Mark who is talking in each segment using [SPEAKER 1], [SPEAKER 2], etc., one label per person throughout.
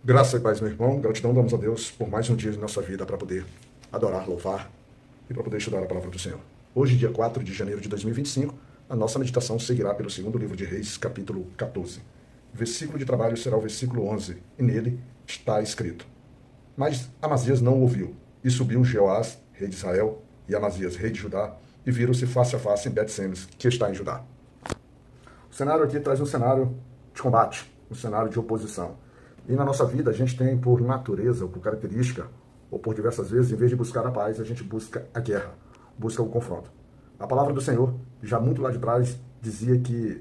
[SPEAKER 1] Graça e paz, meu irmão. Gratidão damos a Deus por mais um dia de nossa vida para poder adorar, louvar e para poder estudar a palavra do Senhor. Hoje, dia 4 de janeiro de 2025, a nossa meditação seguirá pelo segundo livro de Reis, capítulo 14. O versículo de trabalho será o versículo 11, e nele está escrito: Mas Amazias não ouviu, e subiu Jeoás, rei de Israel, e Amazias, rei de Judá, e viram-se face a face em Bet-Semes, que está em Judá. O cenário aqui traz um cenário de combate, um cenário de oposição. E na nossa vida a gente tem por natureza, ou por característica, ou por diversas vezes, em vez de buscar a paz, a gente busca a guerra, busca o confronto. A palavra do Senhor, já muito lá de trás, dizia que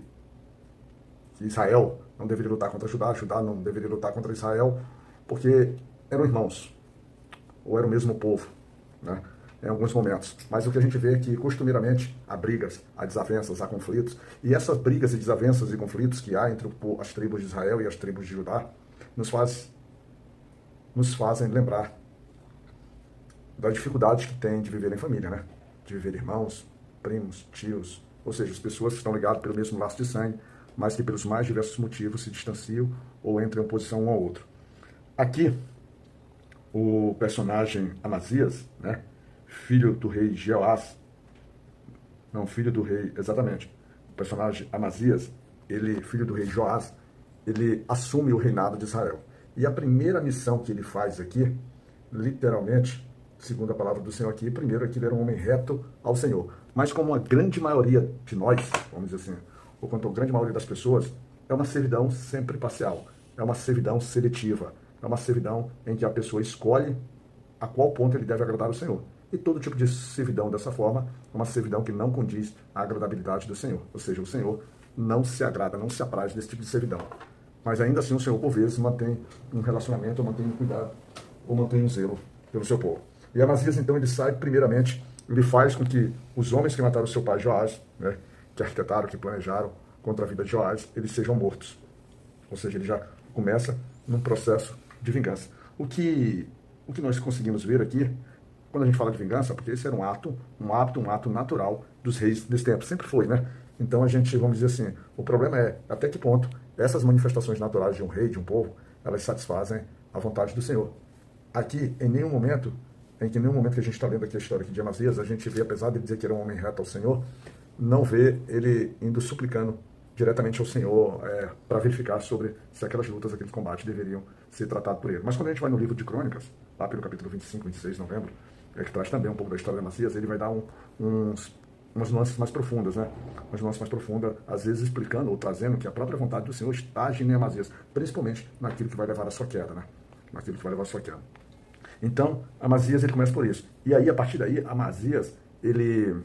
[SPEAKER 1] Israel não deveria lutar contra Judá, Judá não deveria lutar contra Israel, porque eram irmãos, ou era o mesmo povo, né? Em alguns momentos. Mas o que a gente vê é que, costumeiramente, há brigas, há desavenças, há conflitos. E essas brigas e desavenças e conflitos que há entre as tribos de Israel e as tribos de Judá nos fazem lembrar das dificuldades que tem de viver em família, né? De viver irmãos, primos, tios, ou seja, as pessoas que estão ligadas pelo mesmo laço de sangue, mas que pelos mais diversos motivos se distanciam ou entram em oposição um ao outro. Aqui, o personagem Amazias, né? Filho do rei Jeoás, não, filho do rei, exatamente, o personagem Amazias, ele, filho do rei Joás, ele assume o reinado de Israel. E a primeira missão que ele faz aqui, literalmente, segundo a palavra do Senhor aqui, primeiro é que ele era um homem reto ao Senhor. Mas como a grande maioria de nós, vamos dizer assim, ou quanto a grande maioria das pessoas, é uma servidão sempre parcial, é uma servidão seletiva, é uma servidão em que a pessoa escolhe a qual ponto ele deve agradar o Senhor. E todo tipo de servidão dessa forma é uma servidão que não condiz à agradabilidade do Senhor. Ou seja, o Senhor não se agrada, não se apraz desse tipo de servidão. Mas ainda assim o Senhor, por vezes, mantém um relacionamento, ou mantém um cuidado, ou mantém um zelo pelo seu povo. E Amazias, então, ele sai, primeiramente, ele faz com que os homens que mataram seu pai Joás, né, que arquitetaram, que planejaram contra a vida de Joás, eles sejam mortos. Ou seja, ele já começa num processo de vingança. O que nós conseguimos ver aqui, quando a gente fala de vingança, porque esse era um ato natural dos reis desse tempo, sempre foi, né? Então a gente, vamos dizer assim, o problema é até que ponto essas manifestações naturais de um rei, de um povo, elas satisfazem a vontade do Senhor. Aqui, em nenhum momento que a gente está lendo aqui a história aqui de Amazias, a gente vê, apesar de dizer que era um homem reto ao Senhor, não vê ele indo suplicando diretamente ao Senhor para verificar sobre se aquelas lutas, aqueles combates deveriam ser tratados por ele. Mas quando a gente vai no livro de Crônicas, lá pelo capítulo 25, 26 de novembro, que traz também um pouco da história de Amazias, ele vai dar umas nuances mais profundas, né? Umas nuances mais profundas, às vezes explicando ou trazendo que a própria vontade do Senhor está agindo em Amazias, principalmente naquilo que vai levar à sua queda, né? Naquilo que vai levar à sua queda. Então, Amazias, ele começa por isso. E aí, a partir daí, Amazias, ele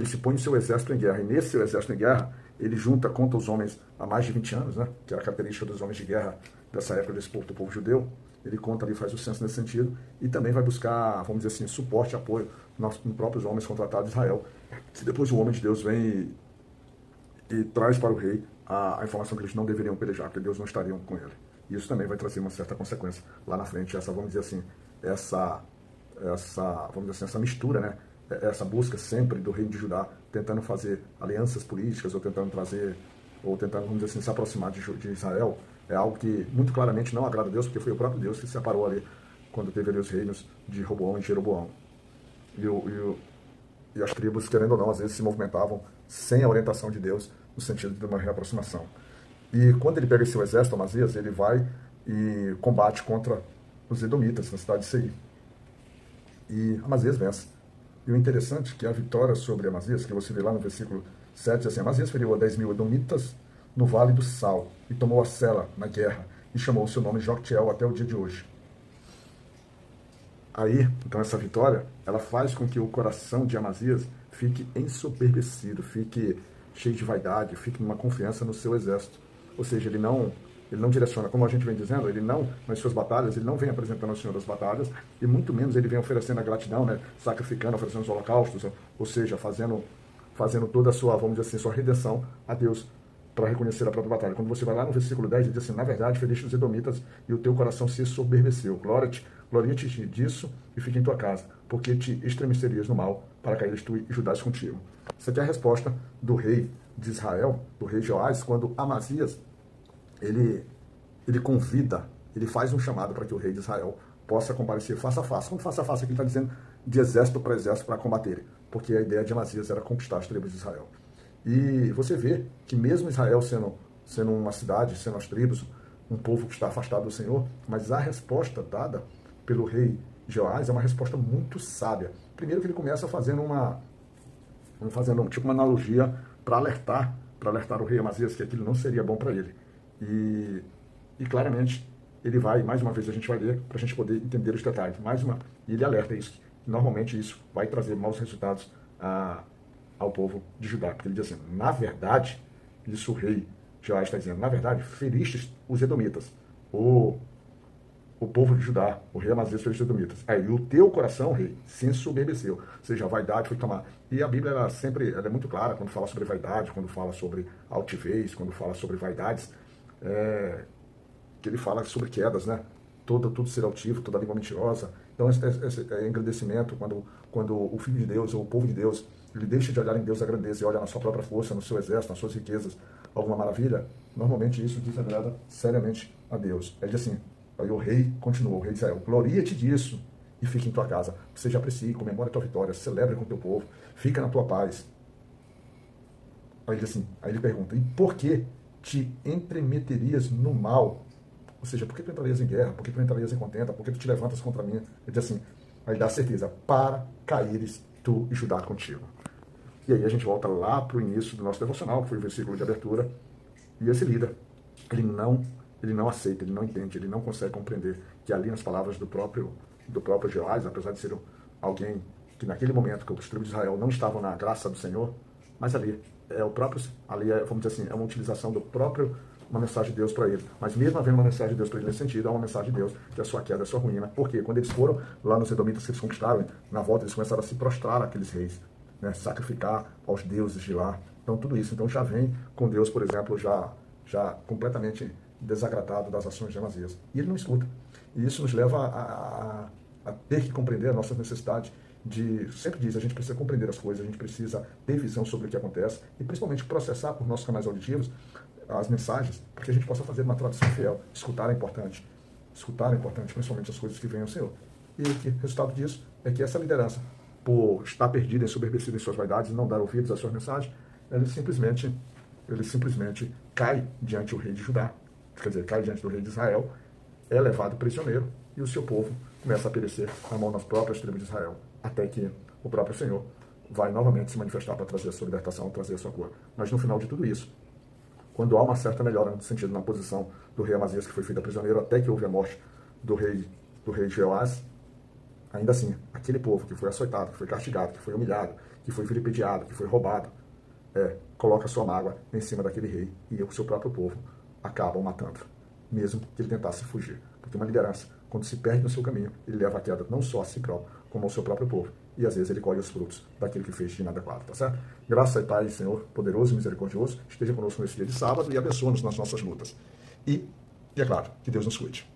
[SPEAKER 1] se põe o seu exército em guerra. E nesse seu exército em guerra, ele junta contra os homens há mais de 20 anos, né? Que era a característica dos homens de guerra dessa época, desse povo, do povo judeu. Ele conta ali, faz o censo nesse sentido, e também vai buscar, vamos dizer assim, suporte, apoio nos próprios homens contratados de Israel. Se depois o homem de Deus vem e traz para o rei a informação que eles não deveriam pelejar, que Deus não estaria com ele. Isso também vai trazer uma certa consequência lá na frente, essa, vamos dizer assim, vamos dizer assim, essa mistura, né? Essa busca sempre do rei de Judá, tentando fazer alianças políticas, ou tentando trazer, ou tentando, vamos dizer assim, se aproximar de Israel, é algo que muito claramente não agrada a Deus, porque foi o próprio Deus que separou ali, quando teve ali os reinos de Roboão e Jeroboão. E as tribos, querendo ou não, às vezes se movimentavam sem a orientação de Deus, no sentido de uma reaproximação. E quando ele pega esse seu exército, Amazias, ele vai e combate contra os edomitas na cidade de Seir. E Amazias vence. E o interessante é que a vitória sobre Amazias, que você vê lá no versículo 7, diz assim: Amazias feriu a 10.000 edomitas no Vale do Sal, e tomou a Sela na guerra, e chamou o seu nome Joctiel até o dia de hoje. Aí, então essa vitória, ela faz com que o coração de Amazias fique ensoberbecido, fique cheio de vaidade, fique numa confiança no seu exército. Ou seja, ele não direciona, como a gente vem dizendo, ele não, nas suas batalhas, ele não vem apresentando ao Senhor das batalhas, e muito menos ele vem oferecendo a gratidão, né, sacrificando, oferecendo os holocaustos, ou seja, fazendo toda a sua, vamos dizer assim, sua redenção a Deus, para reconhecer a própria batalha. Quando você vai lá no versículo 10, ele diz assim: na verdade, feriste os edomitas, e o teu coração se soberbeceu. Gloria-te disso, e fique em tua casa, porque te estremecerias no mal, para caíres tu e Judá contigo. Essa aqui é a resposta do rei de Israel, do rei Joás, quando Amazias, ele convida ele faz um chamado para que o rei de Israel possa comparecer face a face. Quando face a face, aqui ele está dizendo de exército para exército para combater, porque a ideia de Amazias era conquistar as tribos de Israel. E você vê que mesmo Israel sendo uma cidade, sendo as tribos, um povo que está afastado do Senhor, mas a resposta dada pelo rei Jeoás é uma resposta muito sábia. Primeiro que ele começa fazendo tipo uma analogia para alertar o rei Amazias que aquilo não seria bom para ele. E claramente ele vai, mais uma vez a gente vai ler, para a gente poder entender os detalhes. E ele alerta isso. Normalmente isso vai trazer maus resultados ao povo de Judá. Porque ele diz assim, na verdade, isso o rei Jeoás está dizendo, na verdade, feristes os edomitas, o povo de Judá, o rei Amazias fez os edomitas. Aí o teu coração, rei, se ensoberbeceu, ou seja, a vaidade foi tomar. E a Bíblia ela é muito clara quando fala sobre vaidade, quando fala sobre altivez, quando fala sobre vaidades, que ele fala sobre quedas, né? Tudo ser altivo, toda língua mentirosa. Então, esse engrandecimento, quando o Filho de Deus, ou o povo de Deus, ele deixa de olhar em Deus a grandeza e olha na sua própria força, no seu exército, nas suas riquezas, alguma maravilha, normalmente isso desagrada seriamente a Deus. Ele diz assim, aí o rei continuou, o rei de Israel, gloria-te disso e fique em tua casa. Você já aprecie, comemore a tua vitória, celebre com o teu povo, fica na tua paz. Aí ele diz assim, aí ele pergunta, e por que te entremeterias no mal? Ou seja, por que tu entrarias em guerra? Por que tu entrarias em contenda? Por que tu te levantas contra mim? Ele diz assim, aí dá certeza, para caíres tu e Judá contigo. E aí a gente volta lá para o início do nosso devocional, que foi o versículo de abertura, e esse líder, ele não aceita, ele não entende, ele não consegue compreender que ali nas palavras do próprio Jeoás, apesar de ser alguém que naquele momento que os tribos de Israel não estavam na graça do Senhor, mas ali vamos dizer assim, é uma utilização uma mensagem de Deus para ele. Mas mesmo havendo uma mensagem de Deus para ele nesse sentido, há uma mensagem de Deus que é a sua queda, a sua ruína. Porque quando eles foram lá nos edomitas que eles conquistaram, na volta eles começaram a se prostrar àqueles reis, né, sacrificar aos deuses de lá. Então tudo isso então já vem com Deus, por exemplo, já completamente desagradado das ações de Amazias. E ele não escuta. E isso nos leva a ter que compreender a nossa necessidade sempre diz, a gente precisa compreender as coisas, a gente precisa ter visão sobre o que acontece e principalmente processar por nossos canais auditivos as mensagens, para que a gente possa fazer uma tradução fiel. Escutar é importante, principalmente as coisas que vêm ao Senhor. E o resultado disso é que essa liderança, por estar perdida, ensoberbecida em suas vaidades, não dar ouvidos às suas mensagens, ele simplesmente cai diante do rei de Judá, quer dizer, cai diante do rei de Israel, é levado prisioneiro e o seu povo começa a perecer na mão das próprias tribos de Israel, até que o próprio Senhor vai novamente se manifestar para trazer a sua libertação, trazer a sua cura. Mas no final de tudo isso, quando há uma certa melhora no sentido na posição do rei Amazias, que foi feito prisioneiro, até que houve a morte do rei Jeoás, ainda assim, aquele povo que foi açoitado, que foi castigado, que foi humilhado, que foi vilipendiado, que foi roubado, coloca sua mágoa em cima daquele rei e o seu próprio povo acabam matando, mesmo que ele tentasse fugir. Porque uma liderança, quando se perde no seu caminho, ele leva a queda não só a si próprio, como ao seu próprio povo. E às vezes ele colhe os frutos daquilo que fez de inadequado, tá certo? Graças a Pai, Senhor, poderoso e misericordioso, esteja conosco nesse dia de sábado e abençoe-nos nas nossas lutas. E é claro, que Deus nos cuide.